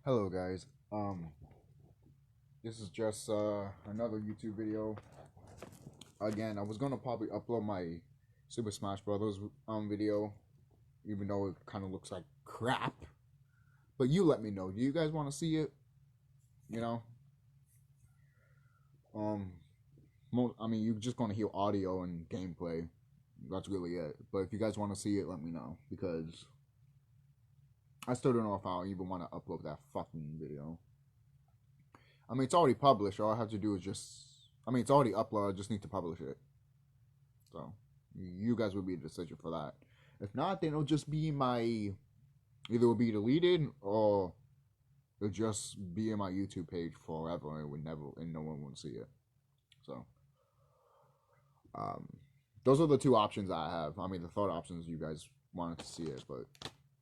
Hello guys. This is just another YouTube video. Again, I was gonna probably upload my Super Smash Brothers video, even though it kind of looks like crap. But you let me know. Do you guys want to see it? You know. I mean, you're just gonna hear audio and gameplay. That's really it. But if you guys want to see it, let me know, because I still don't know if I even want to upload that fucking video. I mean, it's already published. All I have to do is it's already uploaded. I just need to publish it. So, you guys will be the decision for that. If not, then it'll just be either it'll be deleted or it'll just be in my YouTube page forever and no one will see it. So, those are the two options I have. I mean, the third option is you guys wanted to see it, but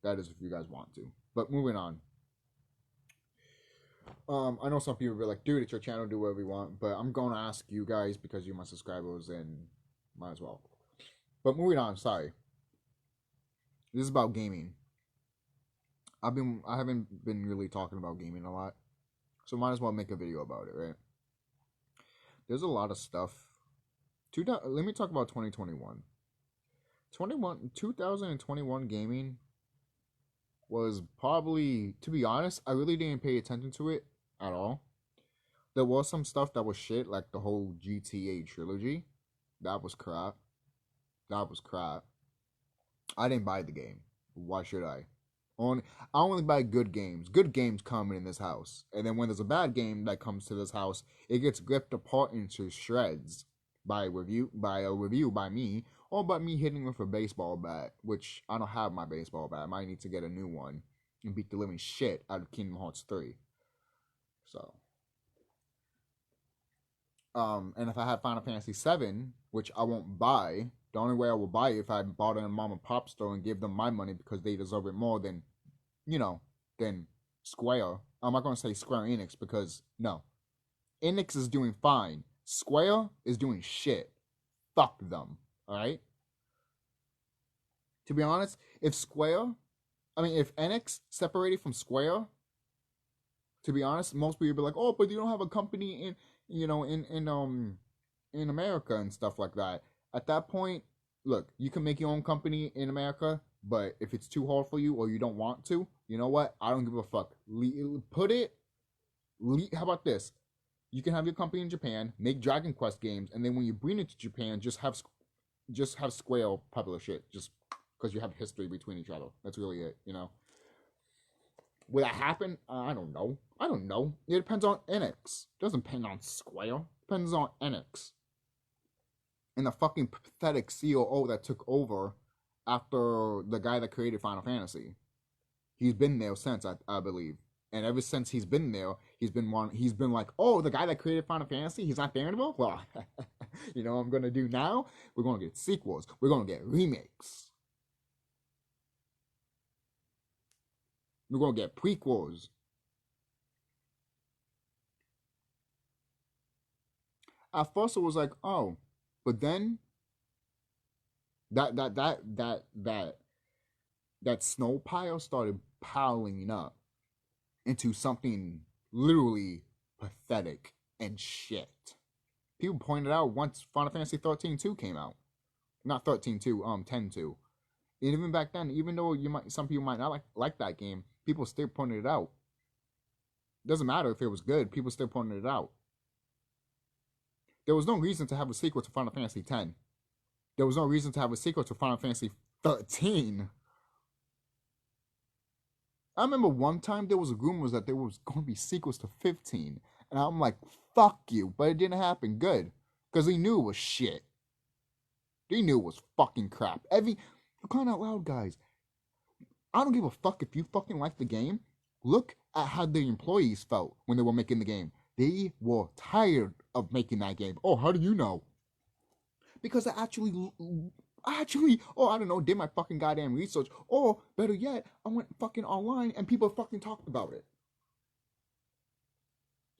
that is if you guys want to. But moving on. I know some people will be like, dude, it's your channel, do whatever you want. But I'm going to ask you guys because you're my subscribers and might as well. But moving on, sorry. This is about gaming. I haven't been really talking about gaming a lot. So might as well make a video about it, right? There's a lot of stuff. Let me talk about 2021. 2021 gaming was probably, to be honest, I really didn't pay attention to it at all. There was some stuff that was shit, like the whole GTA trilogy. That was crap. I didn't buy the game. Why should I? I only buy good games. Good games come in this house. And then when there's a bad game that comes to this house, it gets ripped apart into shreds by a review by me, or by me hitting with a baseball bat, which I don't have my baseball bat. I might need to get a new one and beat the living shit out of Kingdom Hearts 3. So, and if I have Final Fantasy 7, which I won't buy, the only way I will buy it if I bought it in a mom and pop store and give them my money because they deserve it more than, than Square. I'm not going to say Square Enix because, no. Enix is doing fine. Square is doing shit. Fuck them. Alright? To be honest, if Enix separated from Square, to be honest, most people be like, oh, but you don't have a company in America and stuff like that. At that point, look, you can make your own company in America, but if it's too hard for you or you don't want to, you know what? I don't give a fuck. How about this? You can have your company in Japan, make Dragon Quest games, and then when you bring it to Japan, just have Square publish it, just because you have history between each other. That's really it, Will that happen? I don't know. It depends on Enix. It doesn't depend on Square. It depends on Enix. And the fucking pathetic COO that took over after the guy that created Final Fantasy. He's been there since, I believe. And ever since he's been there, he's been like, oh, the guy that created Final Fantasy, he's not there anymore? Well, you know what I'm going to do now? We're going to get sequels. We're going to get remakes. We're going to get prequels. At first it was like, oh, but then that snow pile started piling up into something literally pathetic and shit. People pointed out once Final Fantasy 13-2 came out. Not 13-2, 10-2. And even back then, even though some people might not like that game, people still pointed it out. Doesn't matter if it was good, people still pointed it out. There was no reason to have a sequel to Final Fantasy X. There was no reason to have a sequel to Final Fantasy 13. I remember one time there was rumors that there was going to be sequels to 15. And I'm like, fuck you. But it didn't happen. Good. Because they knew it was shit. They knew it was fucking crap. You're crying out loud, guys. I don't give a fuck if you fucking like the game. Look at how the employees felt when they were making the game. They were tired of making that game. Oh, how do you know? Because I actually, I don't know, did my fucking goddamn research. Or, better yet, I went fucking online and people fucking talked about it.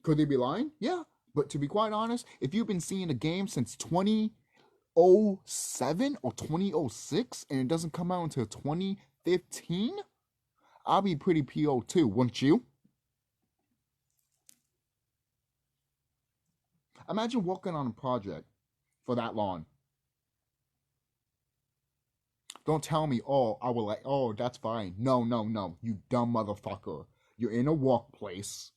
Could they be lying? Yeah. But to be quite honest, if you've been seeing a game since 2007 or 2006 and it doesn't come out until 2015, I'll be pretty PO too, wouldn't you? Imagine working on a project for that long. Don't tell me, oh, I will like, oh, that's fine. No, no, no, you dumb motherfucker. You're in a workplace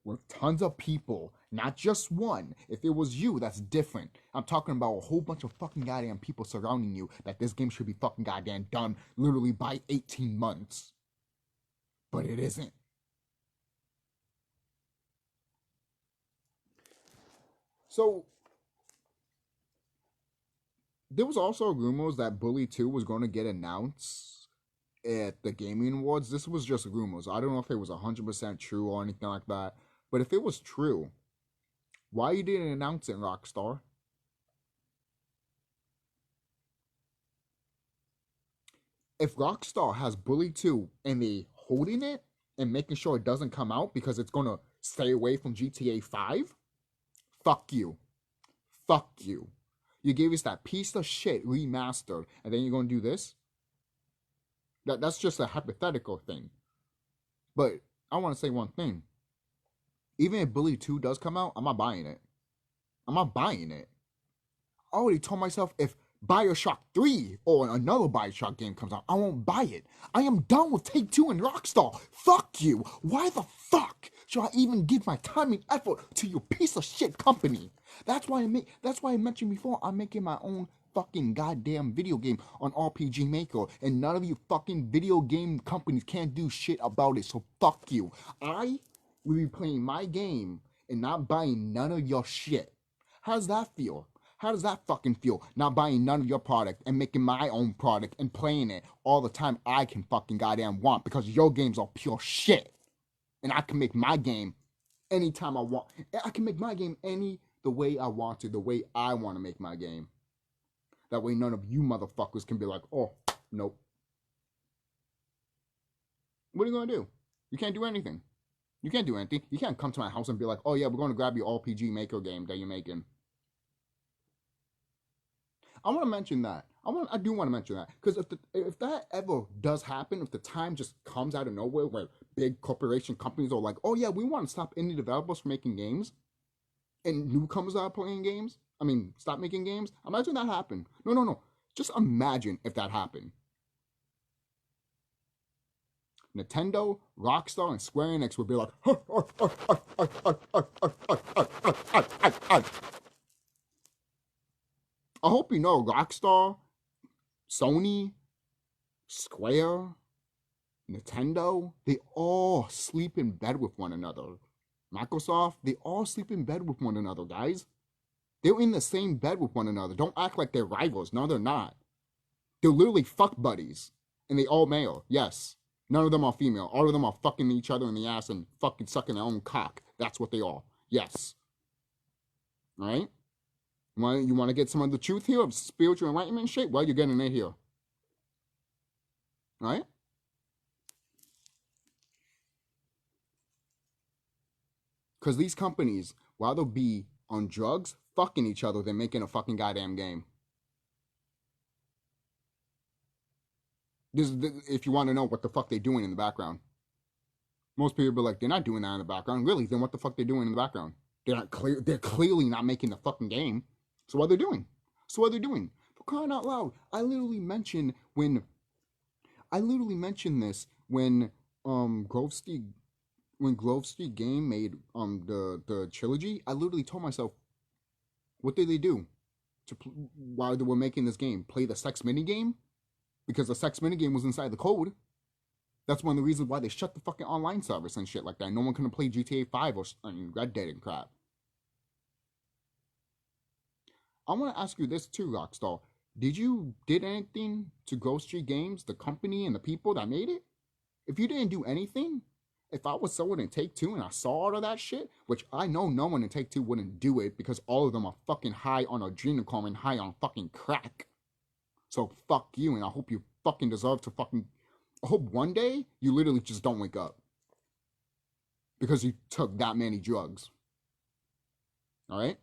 with tons of people, not just one. If it was you, that's different. I'm talking about a whole bunch of fucking goddamn people surrounding you that this game should be fucking goddamn done literally by 18 months. But it isn't. So, there was also rumors that Bully 2 was going to get announced at the Gaming Awards. This was just rumors. I don't know if it was 100% true or anything like that. But if it was true, why you didn't announce it, Rockstar? If Rockstar has Bully 2 and they holding it and making sure it doesn't come out because it's going to stay away from GTA 5, fuck you. Fuck you. You gave us that piece of shit remastered, and then you're going to do this? That's just a hypothetical thing. But I want to say one thing. Even if Bully 2 does come out, I'm not buying it. I'm not buying it. I already told myself if BioShock 3 or another BioShock game comes out, I won't buy it. I am done with Take-Two and Rockstar. Fuck you. Why the fuck should I even give my time and effort to your piece of shit company? That's why I mentioned before, I'm making my own fucking goddamn video game on RPG Maker, and none of you fucking video game companies can't do shit about it, so fuck you. I will be playing my game and not buying none of your shit. How does that feel? How does that fucking feel? Not buying none of your product and making my own product and playing it all the time I can fucking goddamn want, because your games are pure shit. And I can make my game anytime I want. I can make my game the way I want to, the way I want to make my game. That way none of you motherfuckers can be like, oh, nope. What are you going to do? You can't do anything. You can't do anything. You can't come to my house and be like, oh yeah, we're going to grab your RPG Maker game that you're making. I want to mention that. I do want to mention that, because if that ever does happen, if the time just comes out of nowhere where big corporation companies are like, oh yeah, we want to stop indie developers from making games, and newcomers are playing games, stop making games. Imagine that happen. No. Just imagine if that happened. Nintendo, Rockstar, and Square Enix would be like, I hope you know Rockstar, Sony, Square, Nintendo, they all sleep in bed with one another. Microsoft, they all sleep in bed with one another, guys. They're in the same bed with one another. Don't act like they're rivals. No, they're not. They're literally fuck buddies. And they all male, yes. None of them are female. All of them are fucking each other in the ass and fucking sucking their own cock. That's what they are. Yes. Right? You want to get some of the truth here of spiritual enlightenment shit? Well, you're getting it here. Right? Because these companies, while they'll be on drugs, fucking each other, they're making a fucking goddamn game. This if you want to know what the fuck they're doing in the background. Most people be like, they're not doing that in the background. Really? Then what the fuck they doing in the background? They're clearly not making the fucking game. So what they're doing? For crying out loud, I literally mentioned this when Grove Street Game made the trilogy. I literally told myself, what did they do while they were making this game? Play the sex mini game? Because the sex mini game was inside the code. That's one of the reasons why they shut the fucking online service and shit like that. No one can play GTA 5 or Red Dead and crap. I want to ask you this too, Rockstar. Did anything to Grove Street Games, the company and the people that made it? If you didn't do anything, if I was someone in Take-Two and I saw all of that shit, which I know no one in Take-Two wouldn't do it because all of them are fucking high on adrenochrome and high on fucking crack. So fuck you, and I hope you fucking deserve to fucking... I hope one day you literally just don't wake up. Because you took that many drugs. Alright?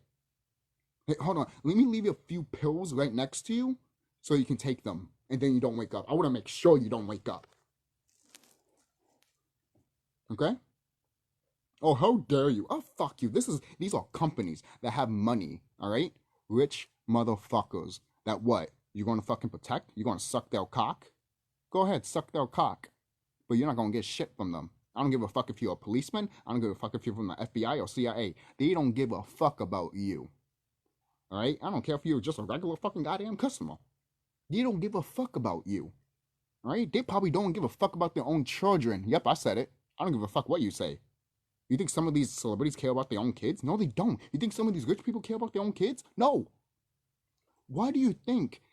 Hey, hold on. Let me leave you a few pills right next to you so you can take them. And then you don't wake up. I want to make sure you don't wake up. Okay? Oh, how dare you? I'll fuck you. These are companies that have money, all right? Rich motherfuckers that what? You're gonna fucking protect? You're gonna suck their cock? Go ahead, suck their cock. But you're not gonna get shit from them. I don't give a fuck if you're a policeman. I don't give a fuck if you're from the FBI or CIA. They don't give a fuck about you. All right? I don't care if you're just a regular fucking goddamn customer. They don't give a fuck about you. All right? They probably don't give a fuck about their own children. Yep, I said it. I don't give a fuck what you say. You think some of these celebrities care about their own kids? No, they don't. You think some of these rich people care about their own kids? No. Why do you think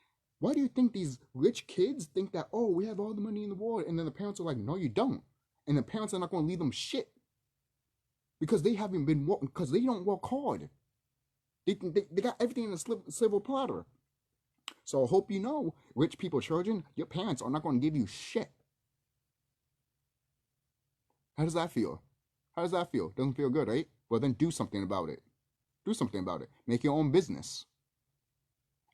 these rich kids think that, oh, we have all the money in the world, and then the parents are like, no, you don't. And the parents are not going to leave them shit. Because they haven't been working, because they don't work hard. They got everything in a silver platter. So I hope you know, rich people, children, your parents are not going to give you shit. How does that feel? How does that feel? Doesn't feel good, right? Well, then do something about it. Do something about it. Make your own business.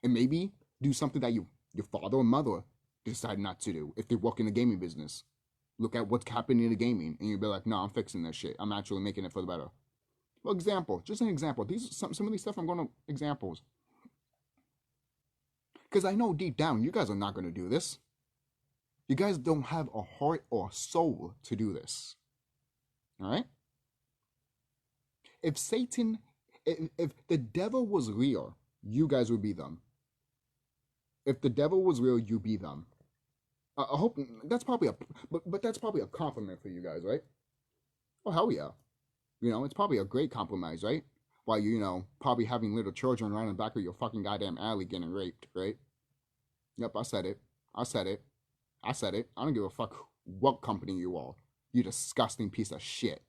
And maybe do something that your father or mother decide not to do if they work in the gaming business. Look at what's happening in the gaming, and you'll be like, no, I'm fixing this shit. I'm actually making it for the better. Well, example. Just an example. These some of these stuff I'm going to examples. Because I know deep down, you guys are not going to do this. You guys don't have a heart or a soul to do this. All right? If Satan, if the devil was real, you guys would be them. If the devil was real, you be them. I hope that's probably but that's probably a compliment for you guys, right? Oh, hell yeah. You know, it's probably a great compromise, right? While you know, probably having little children right in the back of your fucking goddamn alley getting raped, right? Yep, I said it. I said it. I said it. I don't give a fuck what company you are. You disgusting piece of shit.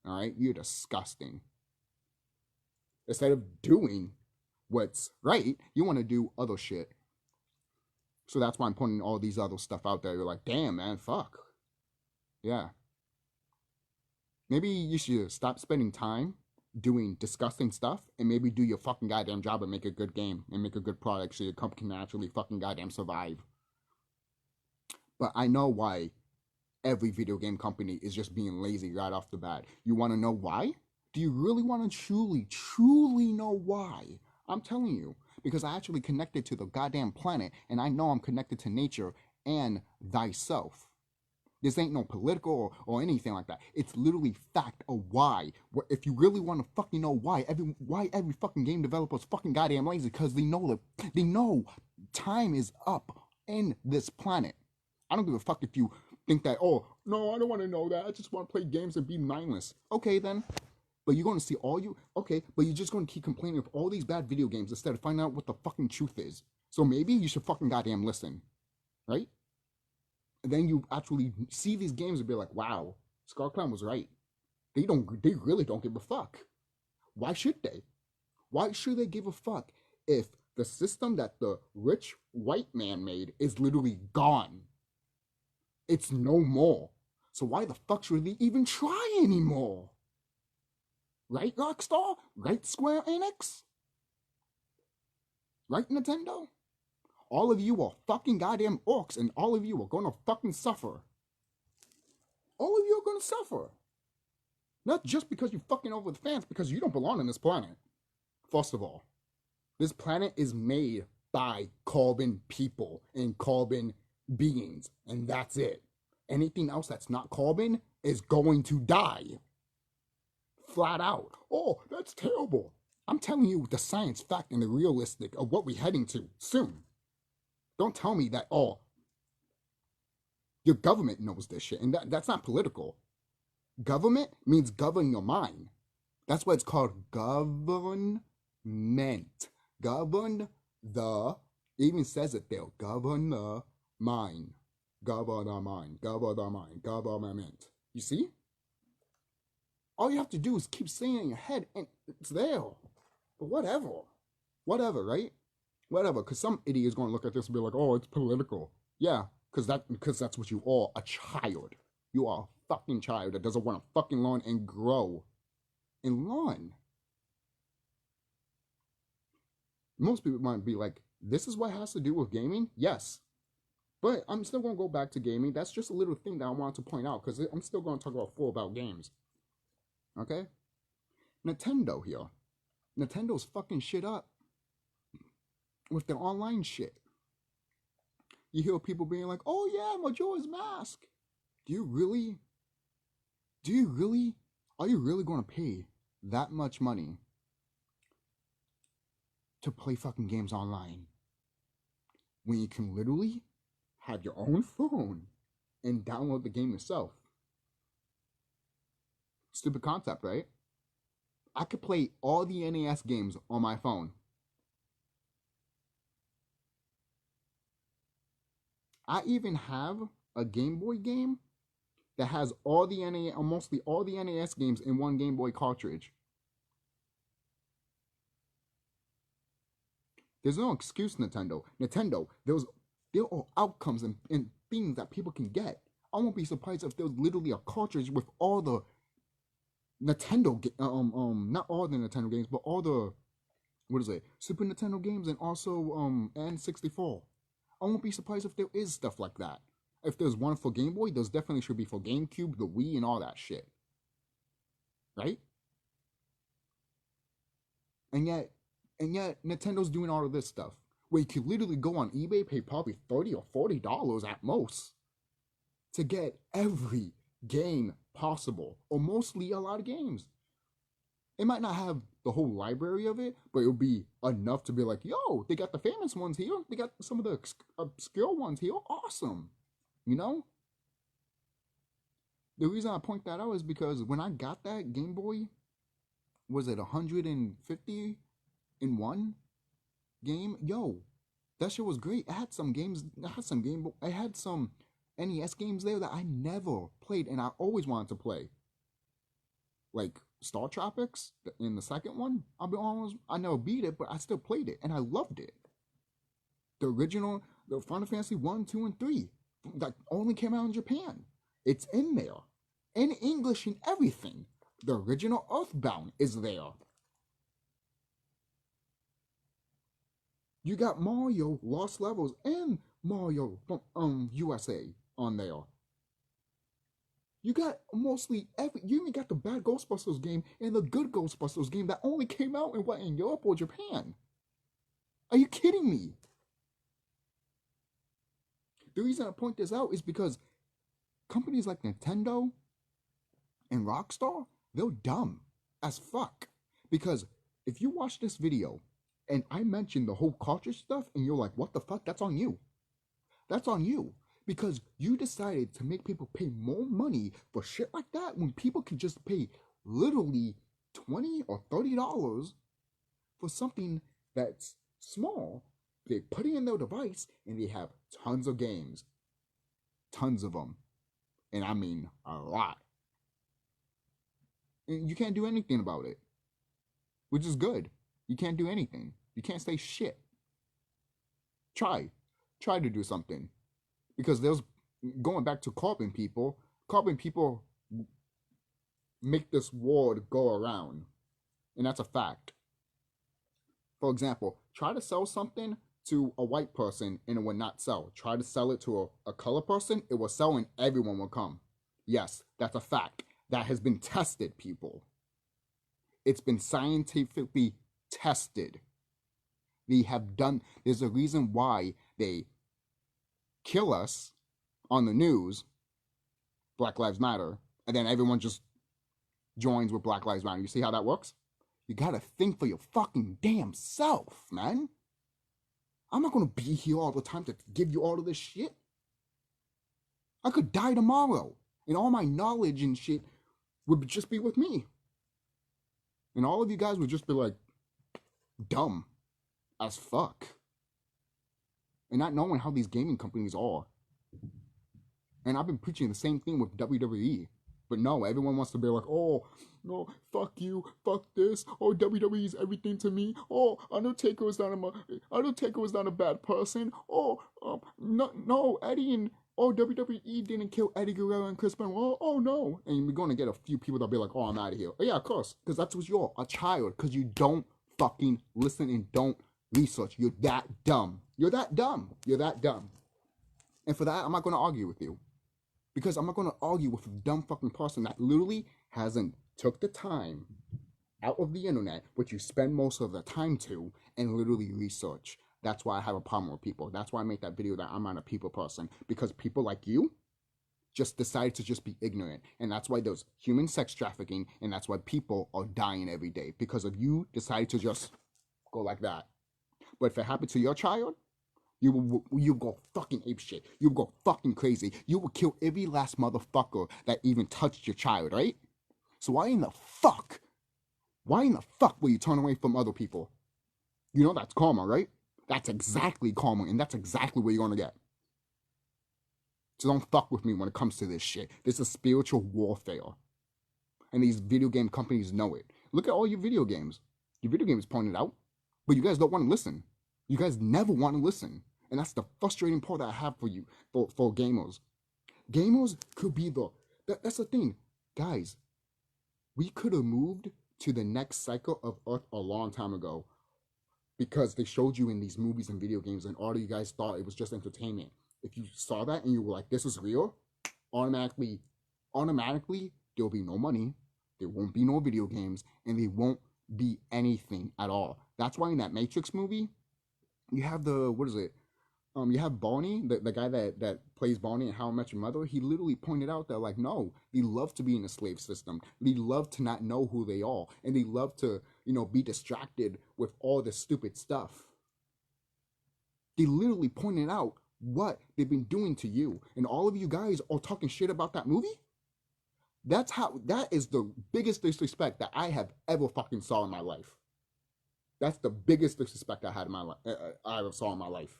All right? You're disgusting. Instead of doing what's right, you want to do other shit. So that's why I'm putting all these other stuff out there. You're like, damn, man, fuck. Yeah. Maybe you should stop spending time doing disgusting stuff and maybe do your fucking goddamn job and make a good game and make a good product so your company can actually fucking goddamn survive. But I know why every video game company is just being lazy right off the bat. You want to know why? Do you really want to truly know why? I'm telling you, because I actually connected to the goddamn planet, and I know I'm connected to nature and thyself. This ain't no political or anything like that. It's literally fact of why. If you really want to fucking know why every fucking game developer is fucking goddamn lazy, because they know time is up in this planet. I don't give a fuck if you think that, oh, no, I don't want to know that. I just want to play games and be mindless. Okay, then. But you're going to see but you're just going to keep complaining of all these bad video games instead of finding out what the fucking truth is. So maybe you should fucking goddamn listen. Right? And then you actually see these games and be like, wow, CHUCKY was right. They really don't give a fuck. Why should they? Why should they give a fuck if the system that the rich white man made is literally gone? It's no more. So why the fuck should they even try anymore? Right, Rockstar? Right, Square Enix? Right, Nintendo? All of you are fucking goddamn orcs, and all of you are gonna fucking suffer. All of you are gonna suffer. Not just because you fucking over the fans, because you don't belong on this planet. First of all, this planet is made by carbon people and carbon beings, and that's it. Anything else that's not carbon is going to die. Flat out. Oh, that's terrible. I'm telling you the science fact and the realistic of what we're heading to soon. Don't tell me that, oh, your government knows this shit. And that's not political. Government means govern your mind. That's why it's called government. Govern the, it even says it there, govern the mind. Govern the mind. Govern the mind. Government. You see? All you have to do is keep saying it in your head, and it's there. But whatever. Whatever, right? Whatever, because some idiot is going to look at this and be like, oh, it's political. Yeah, because that's what you are, a child. You are a fucking child that doesn't want to fucking learn and grow. And learn. Most people might be like, this is what has to do with gaming? Yes. But I'm still going to go back to gaming. That's just a little thing that I wanted to point out, because I'm still going to talk about games. Okay? Nintendo here. Nintendo's fucking shit up with their online shit. You hear people being like, oh yeah, Majora's Mask. Are you really going to pay that much money to play fucking games online when you can literally have your own phone and download the game yourself? Stupid concept, right? I could play all the NES games on my phone. I even have a Game Boy game that has all the NES, or mostly all the NES games in one Game Boy cartridge. There's no excuse, Nintendo. There are outcomes and things that people can get. I won't be surprised if there's literally a cartridge with all the Nintendo, not all the Nintendo games, but all the, Super Nintendo games, and also N64. I won't be surprised if there is stuff like that. If there's one for Game Boy, there's definitely should be for GameCube, the Wii, and all that shit. Right? And yet Nintendo's doing all of this stuff where you could literally go on eBay, pay probably $30 or $40 at most to get every game possible, or mostly a lot of games. It might not have the whole library of it, but it'll be enough to be like, yo, they got the famous ones here, they got some of the obscure ones here, awesome. You know? The reason I point that out is because when I got that Game Boy, was it 150 in one game? Yo, that shit was great. It had some games, I had some NES games there that I never played and I always wanted to play. Like Star Tropics in the second one, I never beat it, but I still played it and I loved it. The original, the Final Fantasy 1, 2, and 3 that only came out in Japan. It's in there. In English and everything. The original Earthbound is there. You got Mario Lost Levels and Mario USA on there. You got mostly you even got the bad Ghostbusters game and the good Ghostbusters game that only came out in Europe or Japan. Are you kidding me? The reason I point this out is because companies like Nintendo and Rockstar, they're dumb as fuck. Because if you watch this video and I mention the whole cartridge stuff and you're like, what the fuck? That's on you. That's on you. Because you decided to make people pay more money for shit like that when people can just pay literally $20 or $30 for something that's small. They put it in their device and they have tons of games. Tons of them. And I mean a lot. And you can't do anything about it. Which is good. You can't do anything. You can't say shit. Try to do something. Because there's, going back to carbon people make this world go around. And that's a fact. For example, try to sell something to a white person and it will not sell. Try to sell it to a color person, it will sell and everyone will come. Yes, that's a fact. That has been tested, people. It's been scientifically tested. There's a reason why they kill us on the news, Black Lives Matter, and then everyone just joins with Black Lives Matter. You see how that works? You gotta think for your fucking damn self, man. I'm not gonna be here all the time to give you all of this shit. I could die tomorrow, and all my knowledge and shit would just be with me. And all of you guys would just be like, dumb as fuck. And not knowing how these gaming companies are. And I've been preaching the same thing with WWE. But no, everyone wants to be like, oh, no, fuck you, fuck this. Oh, WWE is everything to me. Oh, Undertaker was not a bad person. Oh, no, Eddie and WWE didn't kill Eddie Guerrero and Chris Benoit. Oh, no. And we're going to get a few people that'll be like, oh, I'm out of here. Oh, yeah, of course. Because that's what you're, a child. Because you don't fucking listen and don't research. You're that dumb. You're that dumb. You're that dumb. And for that, I'm not going to argue with you. Because I'm not going to argue with a dumb fucking person that literally hasn't took the time out of the internet, which you spend most of the time to, and literally research. That's why I have a problem with people. That's why I make that video that I'm not a people person. Because people like you just decide to just be ignorant. And that's why there's human sex trafficking, and that's why people are dying every day. Because of you decide to just go like that. But if it happened to your child, you go fucking apeshit. You go fucking crazy. You will kill every last motherfucker that even touched your child, right? So why in the fuck will you turn away from other people? You know that's karma, right? That's exactly karma, and that's exactly what you're gonna get. So don't fuck with me when it comes to this shit. This is spiritual warfare. And these video game companies know it. Look at all your video games. Your video games pointed out, but you guys don't want to listen. You guys never want to listen. And that's the frustrating part that I have for you, for gamers. Gamers could be that's the thing. Guys, we could have moved to the next cycle of Earth a long time ago because they showed you in these movies and video games and all of you guys thought it was just entertainment. If you saw that and you were like, this is real, automatically, there'll be no money, there won't be no video games, and there won't be anything at all. That's why in that Matrix movie, you have you have Barney, the guy that plays Barney in How I Met Your Mother. He literally pointed out that, like, no, they love to be in a slave system. They love to not know who they are. And they love to, be distracted with all this stupid stuff. They literally pointed out what they've been doing to you. And all of you guys are talking shit about that movie? That is the biggest disrespect that I have ever fucking saw in my life. That's the biggest disrespect I had in my life. I ever saw in my life.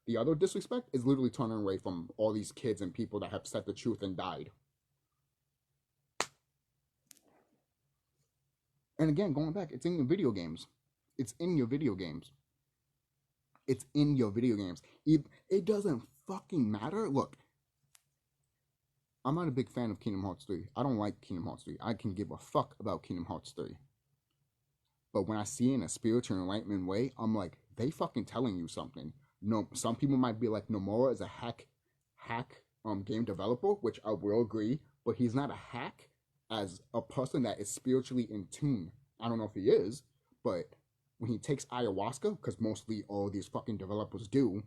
The other disrespect is literally turning away from all these kids and people that have said the truth and died. And again, going back, it's in your video games. It's in your video games. It's in your video games. It doesn't fucking matter. Look, I'm not a big fan of Kingdom Hearts 3. I don't like Kingdom Hearts 3. I can give a fuck about Kingdom Hearts 3. But when I see it in a spiritual enlightenment way, I'm like, they fucking telling you something. No, some people might be like, Nomura is a hack game developer, which I will agree, but he's not a hack as a person that is spiritually in tune. I don't know if he is, but when he takes ayahuasca, because mostly all these fucking developers do,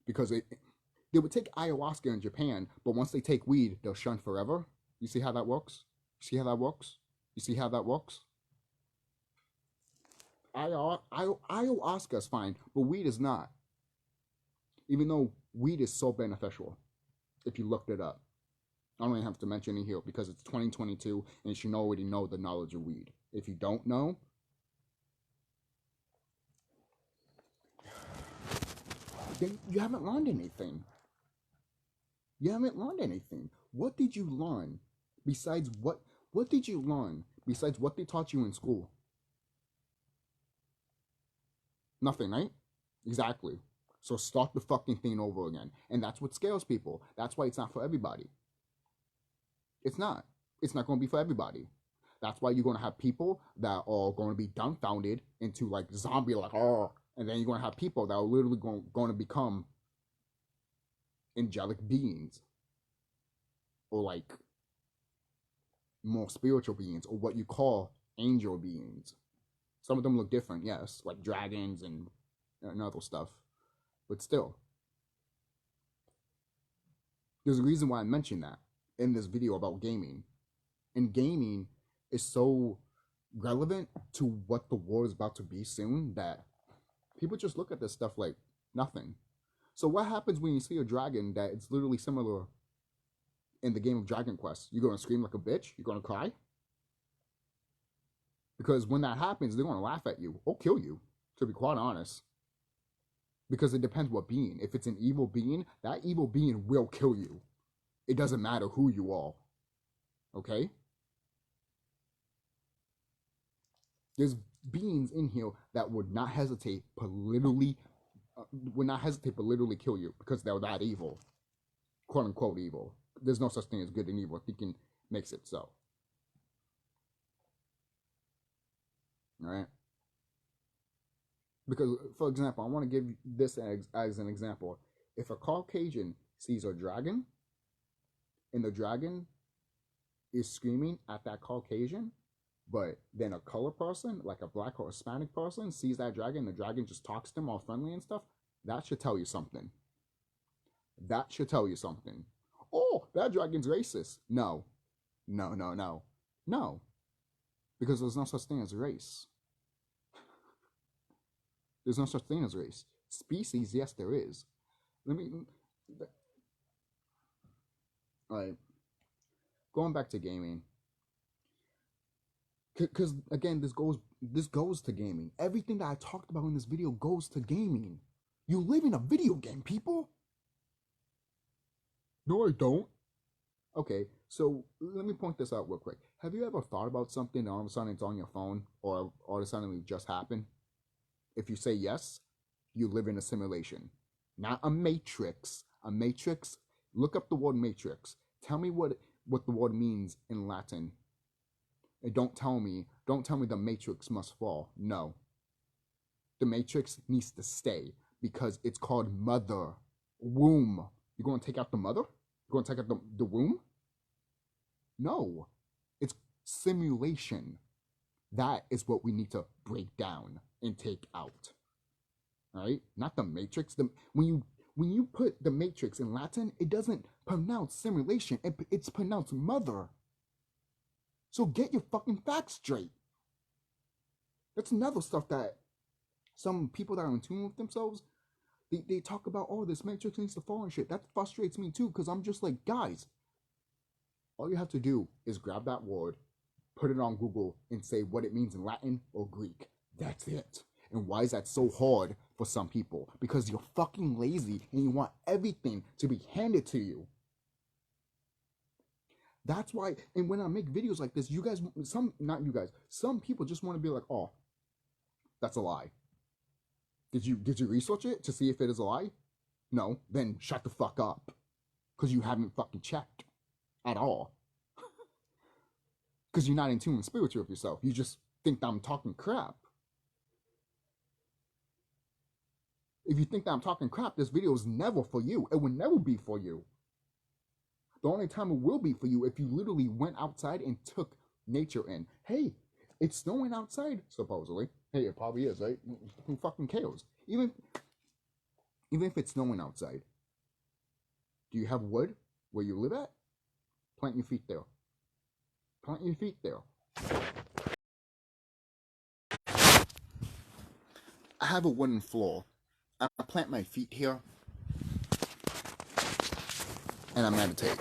because they would take ayahuasca in Japan, but once they take weed, they'll shun forever. You see how that works? You see how that works? You see how that works? Ayahuasca is fine, but weed is not. Even though weed is so beneficial, if you looked it up. I don't even have to mention it here because it's 2022 and you should already know the knowledge of weed. If you don't know, then you haven't learned anything. You haven't learned anything. What did you learn besides what did you learn besides what they taught you in school? Nothing, right? Exactly. So start the fucking thing over again. And that's what scares people. That's why it's not for everybody. It's not. It's not going to be for everybody. That's why you're going to have people that are going to be dumbfounded into like zombie, like, oh. And then you're going to have people that are literally going to become angelic beings. Or like more spiritual beings. Or what you call angel beings. Some of them look different, yes. Like dragons and other stuff. But still, there's a reason why I mentioned that in this video about gaming. And gaming is so relevant to what the world is about to be soon that people just look at this stuff like nothing. So what happens when you see a dragon that it's literally similar in the game of Dragon Quest? You're going to scream like a bitch? You're going to cry? Because when that happens, they're going to laugh at you or kill you, to be quite honest. Because it depends what being. If it's an evil being, that evil being will kill you. It doesn't matter who you are. Okay? There's beings in here that would not hesitate to literally kill you because they're that evil. Quote unquote evil. There's no such thing as good and evil. Thinking makes it so. Alright? Because, for example, I want to give this as an example. If a Caucasian sees a dragon, and the dragon is screaming at that Caucasian, but then a color person, like a black or Hispanic person, sees that dragon, the dragon just talks to them all friendly and stuff, that should tell you something. That should tell you something. Oh, that dragon's racist. No. No, no, no. No. Because there's no such thing as race. There's no such thing as race. Species, yes, there is. Alright. Going back to gaming. Because, again, this goes to gaming. Everything that I talked about in this video goes to gaming. You live in a video game, people. No, I don't. Okay, so let me point this out real quick. Have you ever thought about something and all of a sudden it's on your phone, or all of a sudden it just happened? If you say yes, you live in a simulation. Not a matrix. A matrix, look up the word matrix. Tell me what the word means in Latin. And don't tell me the matrix must fall. No. The matrix needs to stay because it's called mother. Womb. You're going to take out the mother? You're going to take out the womb? No. It's simulation. That is what we need to break down and take out. Alright? Not the matrix. When you put the matrix in Latin, it doesn't pronounce simulation. It's pronounced mother. So get your fucking facts straight. That's another stuff that some people that are in tune with themselves, they talk about, oh, this matrix needs to fall and shit. That frustrates me too, because I'm just like, guys, all you have to do is grab that word, put it on Google, and say what it means in Latin or Greek. That's it. And why is that so hard for some people? Because you're fucking lazy and you want everything to be handed to you. That's why, and when I make videos like this, some people just want to be like, oh, that's a lie. Did you research it to see if it is a lie? No, then shut the fuck up. Because you haven't fucking checked at all. Because you're not in tune with spiritual with yourself. You just think that I'm talking crap. If you think that I'm talking crap, this video is never for you. It will never be for you. The only time it will be for you if you literally went outside and took nature in. Hey, it's snowing outside, supposedly. Hey, it probably is, right? Who fucking cares? Even if it's snowing outside, do you have wood where you live at? Plant your feet there. Plant your feet there. I have a wooden floor. I plant my feet here, and I meditate.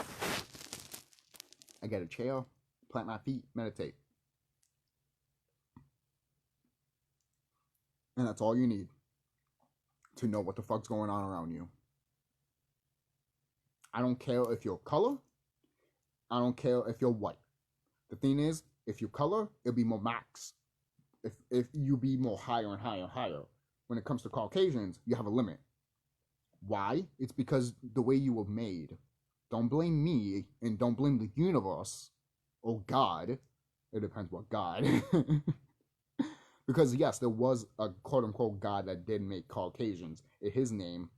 I get a chair, plant my feet, meditate. And that's all you need to know what the fuck's going on around you. I don't care if you're color. I don't care if you're white. The thing is, if you're color, it'll be more max. If you be more higher and higher and higher. When it comes to Caucasians, you have a limit. Why? It's because the way you were made. Don't blame me, and don't blame the universe or God. It depends what God. Because yes, there was a quote-unquote God that did make Caucasians. His name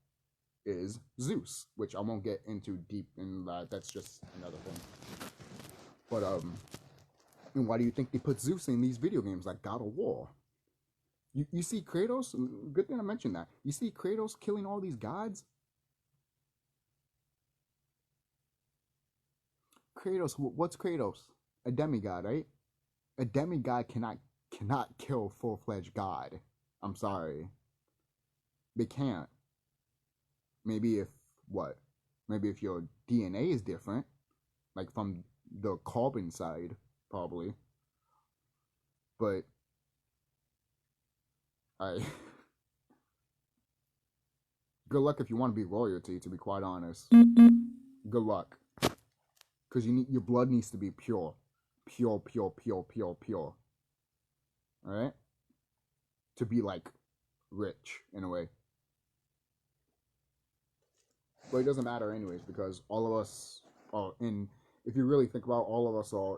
is Zeus, which I won't get into deep in that. That's just another thing. But and why do you think they put Zeus in these video games like God of War? You see Kratos? Good thing I mentioned that. You see Kratos killing all these gods? Kratos, what's Kratos? A demigod, right? A demigod cannot kill full-fledged God. I'm sorry. They can't. Maybe if your DNA is different, like from the carbon side, probably. But good luck if you want to be royalty, to be quite honest. Good luck. Because your blood needs to be pure. Pure. Alright? To be like rich in a way. But it doesn't matter anyways, because all of us are if you really think about, all of us are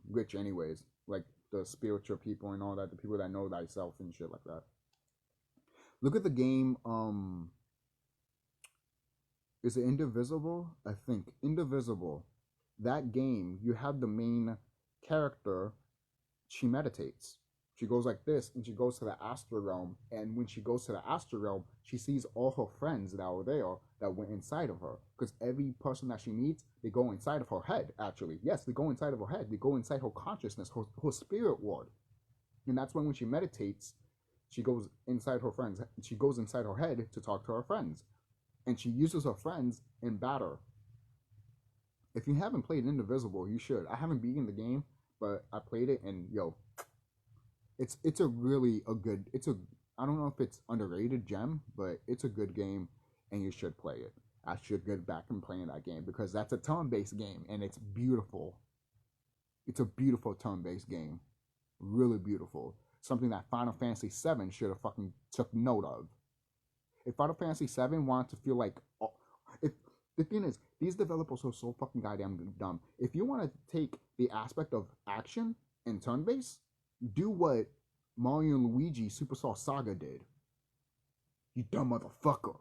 rich anyways. Like the spiritual people and all that, the people that know thyself and shit like that. Look at the game Is it Indivisible? I think Indivisible. That game, you have the main character. She meditates. She goes like this, and she goes to the astral realm. And when she goes to the astral realm, she sees all her friends that were there that went inside of her. Because every person that she meets, they go inside of her head. Actually, yes, they go inside of her head. They go inside her consciousness, her spirit world. And that's when she meditates, she goes inside her friends. She goes inside her head to talk to her friends, and she uses her friends in battle. If you haven't played Indivisible, you should. I haven't beaten the game, but I played it, and yo, it's a really a good. It's a I don't know if it's underrated gem, but it's a good game, and you should play it. I should get back and playing that game because that's a turn-based game, and it's beautiful. It's a beautiful turn-based game, really beautiful. Something that Final Fantasy VII should have fucking took note of. If Final Fantasy VII wanted to feel like, if the thing is, these developers are so fucking goddamn dumb. If you want to take the aspect of action and turn-based, do what Mario and Luigi Superstar Saga did. You dumb motherfucker.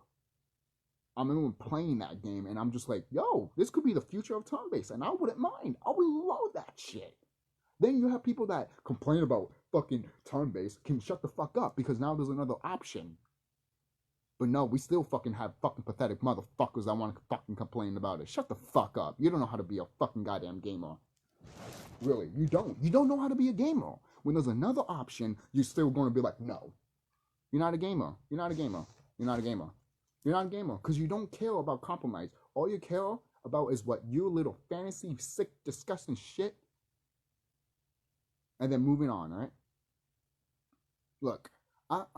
I remember playing that game, and I'm just like, yo, this could be the future of turn-based, and I wouldn't mind. I would love that shit. Then you have people that complain about fucking turn-based can shut the fuck up because now there's another option. But no, we still fucking have fucking pathetic motherfuckers that want to fucking complain about it. Shut the fuck up. You don't know how to be a fucking goddamn gamer. Really, you don't. You don't know how to be a gamer. When there's another option, you're still going to be like, no. You're not a gamer. You're not a gamer. You're not a gamer. You're not a gamer because you don't care about compromise. All you care about is what your little fantasy, sick, disgusting shit. And then moving on, right? Look,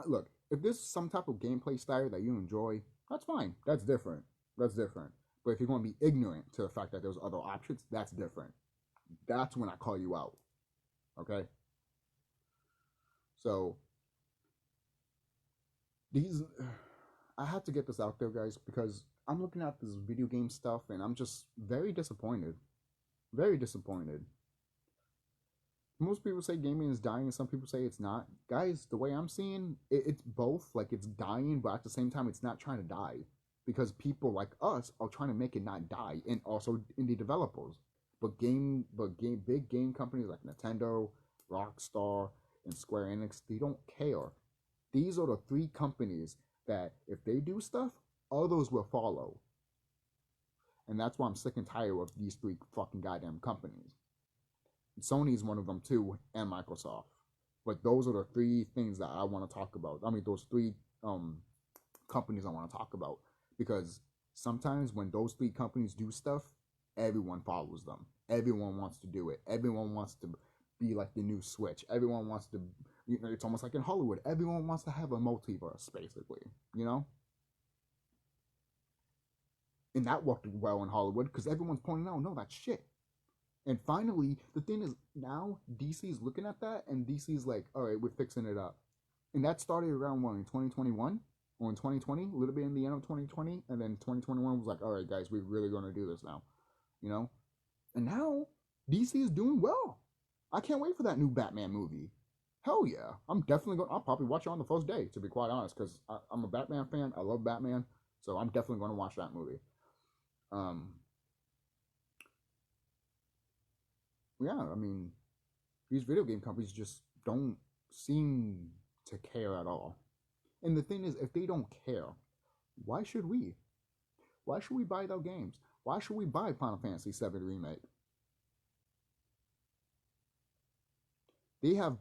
look. If there's some type of gameplay style that you enjoy, that's fine. That's different. That's different. But if you're going to be ignorant to the fact that there's other options, that's different. That's when I call you out. Okay? So, I have to get this out there, guys, because I'm looking at this video game stuff and I'm just very disappointed. Very disappointed. Most people say gaming is dying and some people say it's not. Guys, the way I'm seeing it, it's both. Like, it's dying, but at the same time, it's not trying to die. Because people like us are trying to make it not die. And also indie developers. But big game companies like Nintendo, Rockstar, and Square Enix, they don't care. These are the three companies that if they do stuff, others will follow. And that's why I'm sick and tired of these three fucking goddamn companies. Sony's one of them too, and Microsoft. But those are the three things that I want to talk about. I mean, those three companies I want to talk about. Because sometimes when those three companies do stuff, everyone follows them. Everyone wants to do it. Everyone wants to be like the new Switch. Everyone wants to, you know, it's almost like in Hollywood. Everyone wants to have a multiverse, basically, you know? And that worked well in Hollywood because everyone's pointing out, no, that's shit. And finally, the thing is, now DC is looking at that, and DC's like, all right, we're fixing it up. And that started around, what, in 2021? Or in 2020? A little bit in the end of 2020? And then 2021 was like, all right, guys, we're really going to do this now. You know? And now, DC is doing well. I can't wait for that new Batman movie. Hell yeah. I'm definitely going, I'll probably watch it on the first day, to be quite honest, because I'm a Batman fan. I love Batman. So I'm definitely going to watch that movie. Yeah, I mean, these video game companies just don't seem to care at all. And the thing is, if they don't care, why should we? Why should we buy their games? Why should we buy Final Fantasy VII Remake? They have,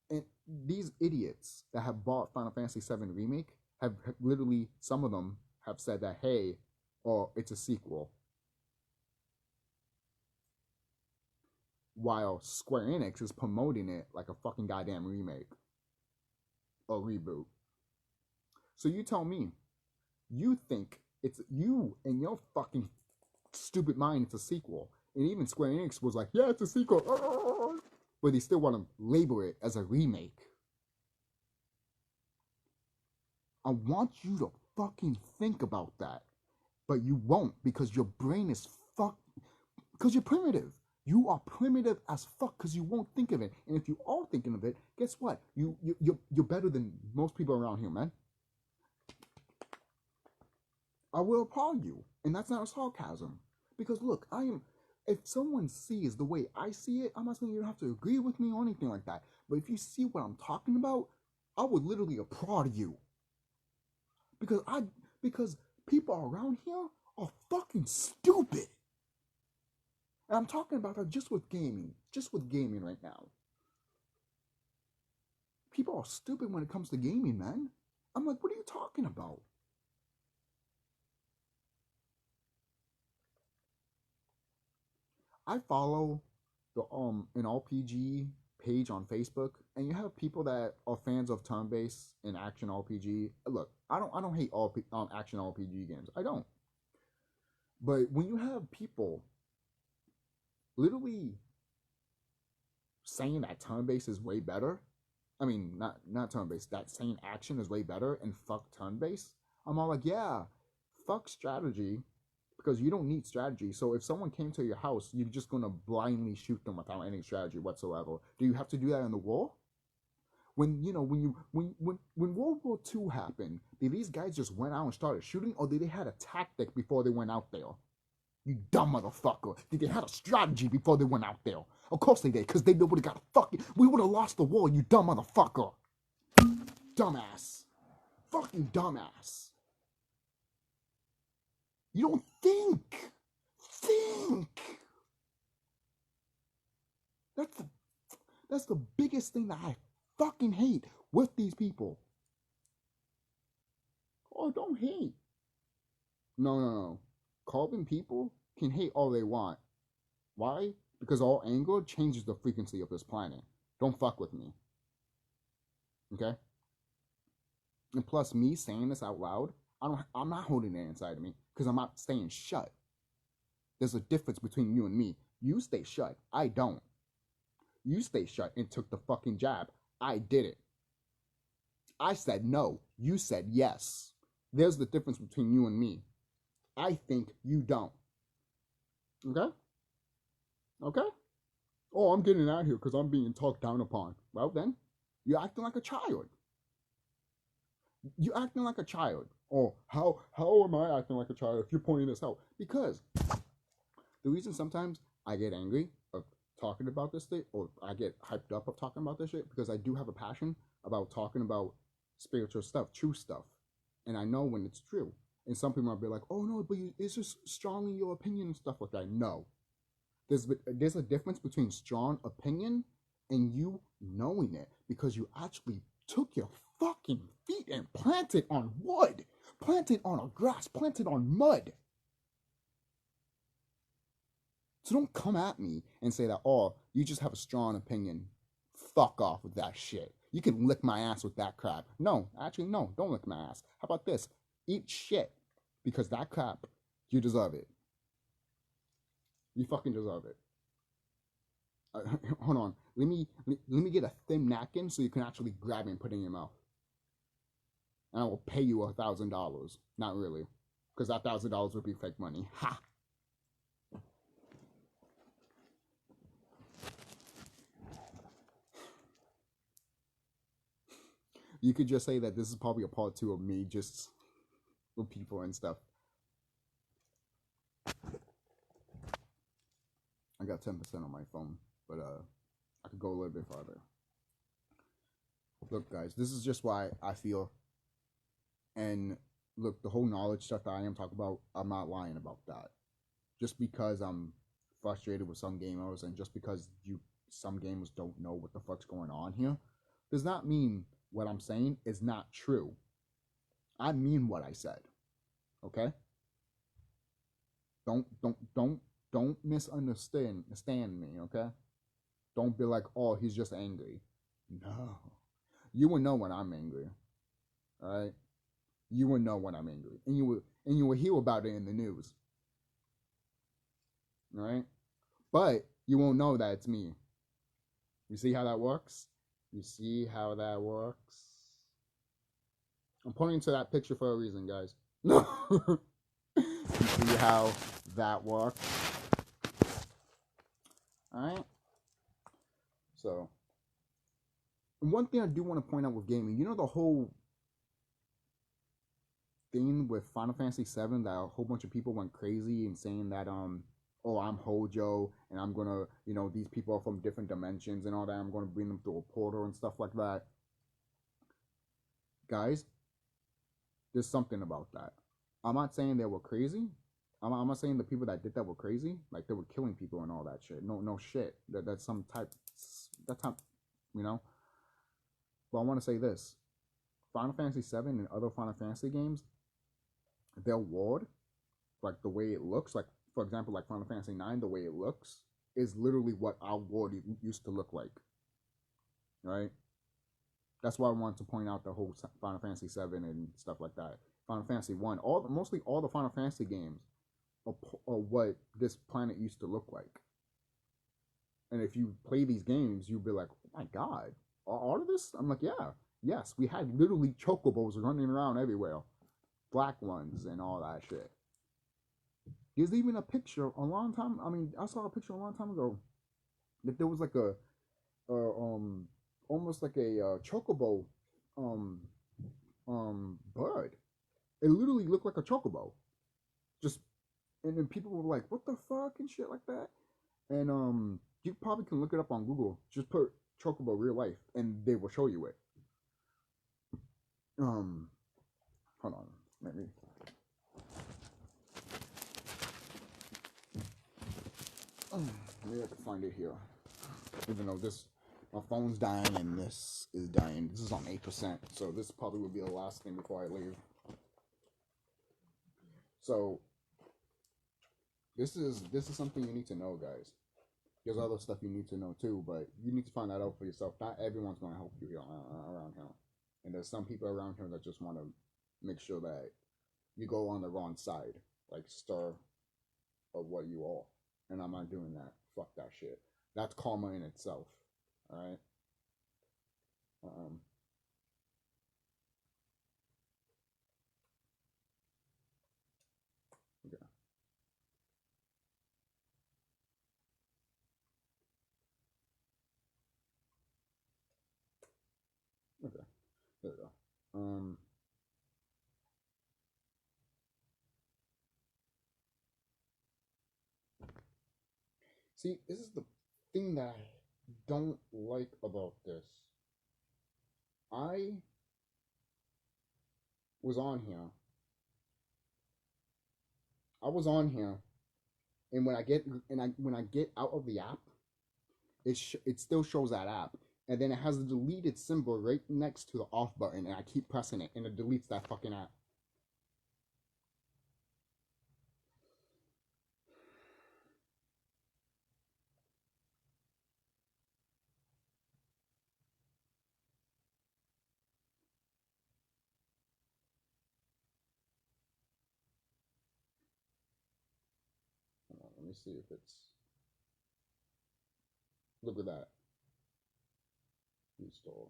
and these idiots that have bought Final Fantasy VII Remake have literally, some of them have said that, hey, or it's a sequel. While Square Enix is promoting it like a fucking goddamn remake or reboot. So you tell me, you think it's, you and your fucking stupid mind, it's a sequel. And even Square Enix was like, yeah, it's a sequel. But they still want to label it as a remake. I want you to fucking think about that. But you won't, because your brain is fucked. Because you're primitive. You are primitive as fuck because you won't think of it. And if you are thinking of it, guess what? You're better than most people around here, man. I will applaud you. And that's not a sarcasm. Because look, if someone sees the way I see it, I'm not saying you don't have to agree with me or anything like that. But if you see what I'm talking about, I would literally applaud you. Because people around here are fucking stupid. And I'm talking about that just with gaming. Just with gaming right now. People are stupid when it comes to gaming, man. I'm like, what are you talking about? I follow the an RPG page on Facebook, and you have people that are fans of turn-based and action RPG. Look, I don't hate all action RPG games. I don't. But when you have people literally saying that turn-based is way better, I mean, not turn-based, that saying action is way better and fuck turn-based, I'm all like, yeah, fuck strategy, because you don't need strategy. So if someone came to your house, you're just gonna blindly shoot them without any strategy whatsoever. Do you have to do that in the war? When World War II happened, did these guys just went out and started shooting, or did they had a tactic before they went out there? You dumb motherfucker. Did they had a strategy before they went out there? Of course they did, because they would have got fucking. We would have lost the war, you dumb motherfucker. Dumbass. Fucking dumbass. You don't think. Think. That's the biggest thing that I fucking hate with these people. Oh, don't hate. No. Carbon people can hate all they want. Why? Because all anger changes the frequency of this planet. Don't fuck with me. Okay? And plus, me saying this out loud, I'm not holding it inside of me because I'm not staying shut. There's a difference between you and me. You stay shut. I don't. You stay shut and took the fucking jab. I did it. I said no. You said yes. There's the difference between you and me. I think you don't. Okay? Okay? Oh, I'm getting out of here because I'm being talked down upon. Well then, you're acting like a child. You're acting like a child. Oh, how am I acting like a child if you're pointing this out? Because the reason sometimes I get angry of talking about this shit, or I get hyped up of talking about this shit, because I do have a passion about talking about spiritual stuff, true stuff. And I know when it's true. And some people might be like, oh no, but it's just strongly your opinion and stuff like that. No. There's a difference between strong opinion and you knowing it, because you actually took your fucking feet and planted on wood, planted on a grass, planted on mud. So don't come at me and say that, oh, you just have a strong opinion. Fuck off with that shit. You can lick my ass with that crap. No, actually, no, don't lick my ass. How about this? Eat shit, because that crap, you deserve it. You fucking deserve it. Hold on. Let me get a thin napkin so you can actually grab it and put it in your mouth. And I will pay you $1,000. Not really, because that $1,000 would be fake money. Ha! You could just say that this is probably a part 2 of me just with people and stuff. I got 10% on my phone, but I could go a little bit farther. Look, guys, this is just why I feel, and look, the whole knowledge stuff that I am talking about, I'm not lying about that. Just because I'm frustrated with some gamers, and just because some gamers don't know what the fuck's going on here, does not mean what I'm saying is not true. I mean what I said. Okay? Don't misunderstand me, okay? Don't be like, oh, he's just angry. No. You will know when I'm angry. Alright? You will know when I'm angry. And you will hear about it in the news. Alright? But you won't know that it's me. You see how that works? You see how that works? I'm pointing to that picture for a reason, guys. You see how that works? Alright? So, and one thing I do want to point out with gaming, you know the whole thing with Final Fantasy VII that a whole bunch of people went crazy and saying that oh, I'm Hojo and I'm gonna, you know, these people are from different dimensions and all that. I'm gonna bring them through a portal and stuff like that. Guys, there's something about that. I'm not saying they were crazy. I'm not saying the people that did that were crazy. Like they were killing people and all that shit. No shit. That's some type. That type, you know. But I want to say this: Final Fantasy VII and other Final Fantasy games, their world, like the way it looks, like for example, like Final Fantasy IX, the way it looks is literally what our world used to look like. Right. That's why I wanted to point out the whole Final Fantasy VII and stuff like that. Final Fantasy One, mostly all the Final Fantasy games are what this planet used to look like. And if you play these games, you'll be like, oh my god, all of this? I'm like, yeah, yes, we had literally chocobos running around everywhere, black ones and all that shit. There's even a picture a long time. I mean, I saw a picture a long time ago that there was like a almost like a chocobo bird. It literally looked like a chocobo. Just and then people were like, "What the fuck?" and shit like that. And you probably can look it up on Google. Just put chocobo real life, and they will show you it. Hold on, maybe. Maybe I can find it here. Even though my phone's dying and this is dying. This is on 8%, so this probably would be the last thing before I leave. So this is something you need to know, guys. There's other stuff you need to know too, but you need to find that out for yourself. Not everyone's going to help you around here, and there's some people around here that just want to make sure that you go on the wrong side, like stir of what you are. And I'm not doing that. Fuck that shit. That's karma in itself. All right. Okay. Okay. There we go. See, this is the thing that I don't like about this. I was on here. And when I get out of the app, it still shows that app, and then it has the deleted symbol right next to the off button, and I keep pressing it, and it deletes that fucking app. Hold on, let me see if it's. Look at that. Restore.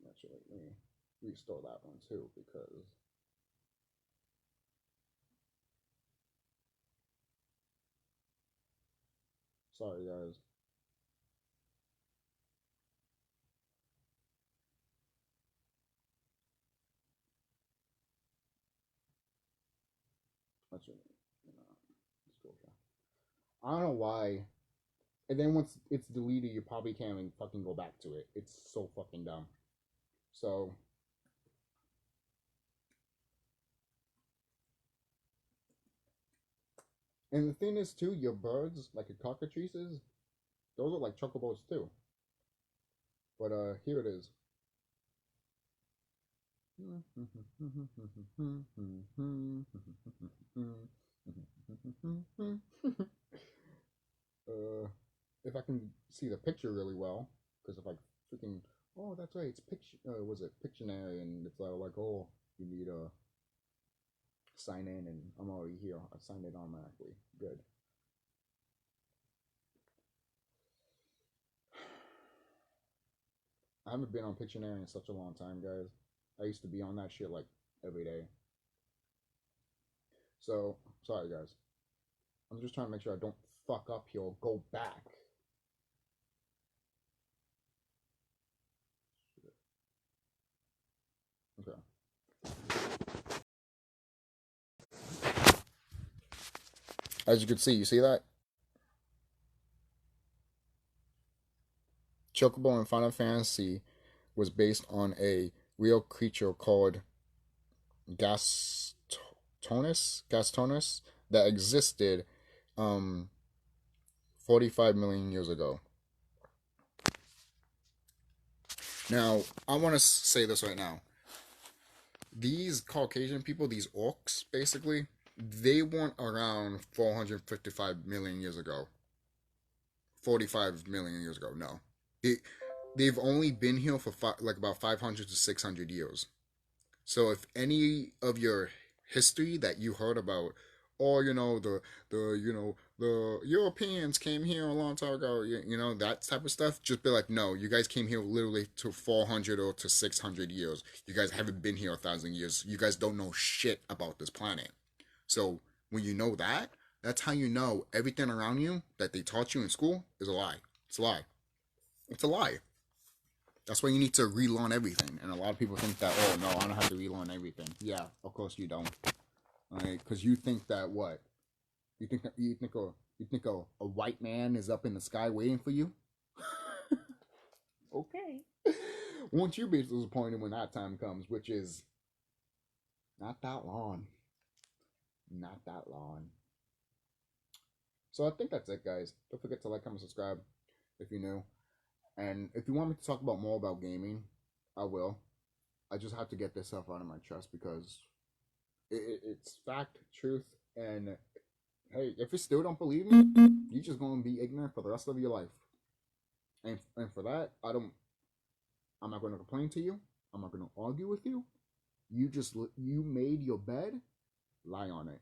Actually, let me restore that one too, because sorry guys. Actually, let's go here. I don't know why. And then once it's deleted, you probably can't even fucking go back to it. It's so fucking dumb. So and the thing is too, your birds, like your cockatrices, those are like chocobos too. But here it is. If I can see the picture really well, because if I freaking, oh, that's right, it's picture, was it Pictionary, and it's like, oh, you need a sign in, and I'm already here. I signed it automatically. Good. I haven't been on Pictionary in such a long time, guys. I used to be on that shit like every day. So sorry guys. I'm just trying to make sure I don't fuck up here or go back. Okay. As you can see, you see that? Chocobo in Final Fantasy was based on a real creature called Gastonus that existed 45 million years ago. Now, I want to say this right now. These Caucasian people, these orcs, basically, they weren't around 455 million years ago. 45 million years ago, no. They've only been here for like about 500 to 600 years. So if any of your history that you heard about, or the Europeans came here a long time ago, that type of stuff, just be like, no, you guys came here literally to 400 or to 600 years. You guys haven't been here 1,000 years. You guys don't know shit about this planet. So when you know that, that's how you know everything around you that they taught you in school is a lie. It's a lie. It's a lie. That's why you need to relearn everything. And a lot of people think that, oh, no, I don't have to relearn everything. Yeah, of course you don't. Alright, because you think that what? You think a white man is up in the sky waiting for you? Okay. Won't you be disappointed when that time comes, which is not that long. Not that long. So I think that's it, guys. Don't forget to like, comment, subscribe if you're new. And if you want me to talk about more about gaming, I will. I just have to get this stuff out of my chest because it's fact, truth, and hey, if you still don't believe me, you're just going to be ignorant for the rest of your life. And for that, I'm not going to complain to you. I'm not going to argue with you. You made your bed, lie on it.